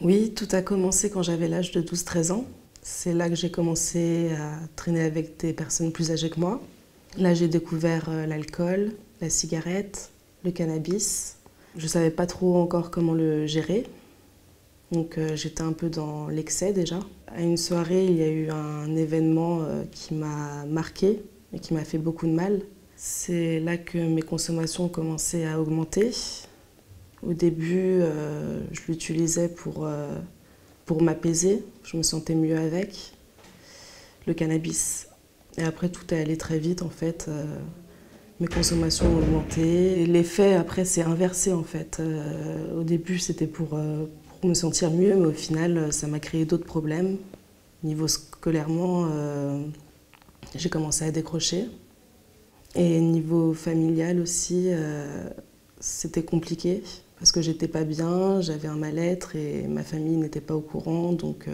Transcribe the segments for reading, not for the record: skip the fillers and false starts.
Oui, tout a commencé quand j'avais l'âge de 12-13 ans. C'est là que j'ai commencé à traîner avec des personnes plus âgées que moi. Là, j'ai découvert l'alcool, la cigarette, le cannabis. Je ne savais pas trop encore comment le gérer. Donc j'étais un peu dans l'excès déjà. À une soirée, il y a eu un événement qui m'a marquée et qui m'a fait beaucoup de mal. C'est là que mes consommations ont commencé à augmenter. Au début, je l'utilisais pour m'apaiser. Je me sentais mieux avec le cannabis. Et après, tout est allé très vite en fait. Mes consommations ont augmenté. L'effet après s'est inversé en fait. Au début, c'était pour me sentir mieux, mais au final, ça m'a créé d'autres problèmes. Niveau scolairement, j'ai commencé à décrocher. Et niveau familial aussi, c'était compliqué parce que j'étais pas bien, j'avais un mal-être et ma famille n'était pas au courant. Donc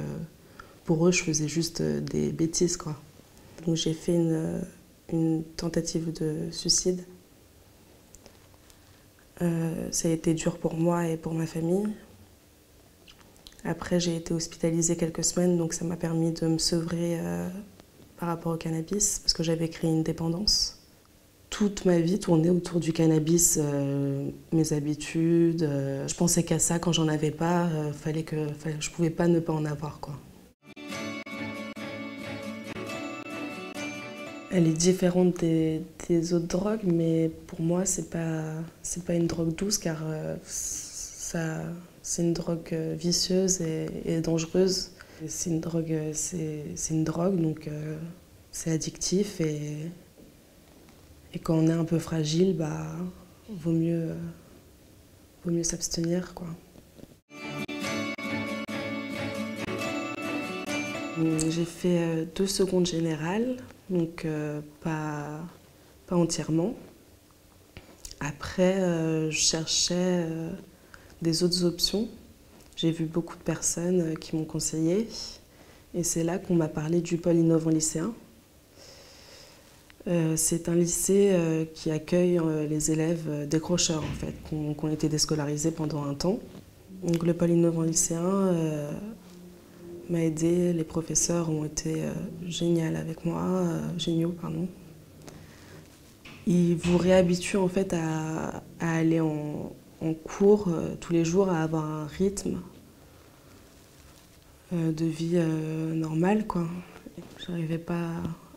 pour eux, je faisais juste des bêtises, quoi. Donc j'ai fait une tentative de suicide. Ça a été dur pour moi et pour ma famille. Après, j'ai été hospitalisée quelques semaines, donc ça m'a permis de me sevrer par rapport au cannabis, parce que j'avais créé une dépendance. Toute ma vie tournait autour du cannabis, mes habitudes. Je pensais qu'à ça quand j'en avais pas, je pouvais pas ne pas en avoir, quoi. Elle est différente des autres drogues, mais pour moi, c'est pas une drogue douce car c'est une drogue vicieuse et dangereuse. C'est une drogue, donc c'est addictif et quand on est un peu fragile, vaut mieux s'abstenir, quoi. J'ai fait 2 secondes générales, donc pas entièrement. Après, je cherchais des autres options. J'ai vu beaucoup de personnes qui m'ont conseillé et c'est là qu'on m'a parlé du pôle innovant lycéen. C'est un lycée qui accueille les élèves décrocheurs en fait, qui ont été déscolarisés pendant un temps. Donc le pôle innovant lycéen m'a aidé, les professeurs ont été géniaux avec moi, pardon. Ils vous réhabituent en fait à aller en cours tous les jours, à avoir un rythme de vie normal, quoi. J'arrivais pas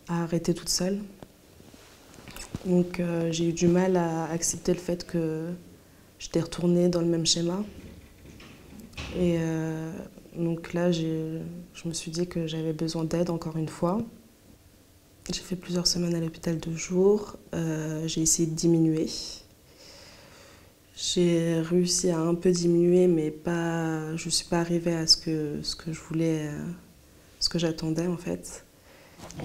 à arrêter toute seule. Donc j'ai eu du mal à accepter le fait que j'étais retournée dans le même schéma. Et donc là, je me suis dit que j'avais besoin d'aide encore une fois. J'ai fait plusieurs semaines à l'hôpital de jour. J'ai essayé de diminuer. J'ai réussi à un peu diminuer, mais je ne suis pas arrivée à ce que je voulais, ce que j'attendais en fait.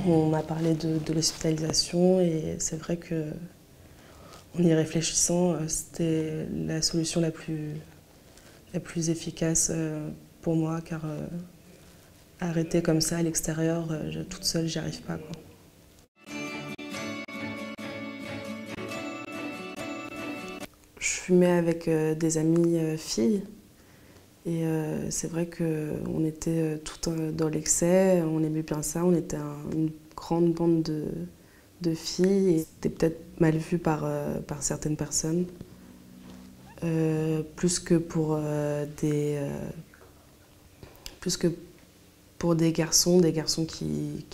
On m'a parlé de l'hospitalisation et c'est vrai que, en y réfléchissant, c'était la solution la plus efficace pour moi, car arrêter comme ça à l'extérieur, toute seule, j'y arrive pas, quoi. Je fumais avec des amies filles et c'est vrai qu'on était toutes dans l'excès, on aimait bien ça, on était une grande bande de filles et c'était peut-être mal vu par certaines personnes, plus que pour des garçons qui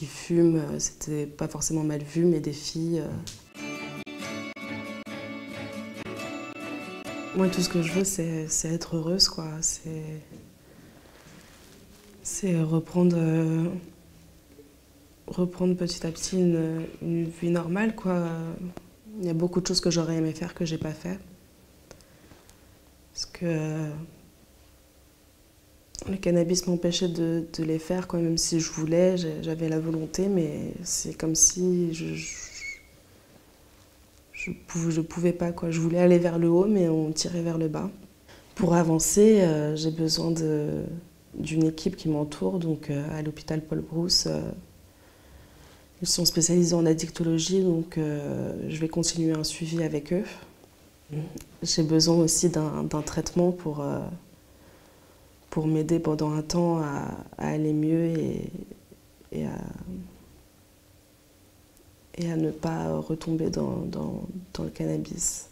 fument, c'était pas forcément mal vu, mais des filles. Moi, tout ce que je veux, c'est être heureuse, quoi. C'est reprendre petit à petit une vie normale, quoi. Il y a beaucoup de choses que j'aurais aimé faire que j'ai pas fait. Parce que le cannabis m'empêchait de les faire, quoi. Même si je voulais, j'avais la volonté, mais c'est comme si je pouvais pas, quoi. Je voulais aller vers le haut, mais on me tirait vers le bas. Pour avancer, j'ai besoin d'une équipe qui m'entoure. Donc à l'hôpital Paul Brousse, Ils sont spécialisés en addictologie, donc je vais continuer un suivi avec eux. J'ai besoin aussi d'un traitement pour m'aider pendant un temps à aller mieux et à ne pas retomber dans le cannabis.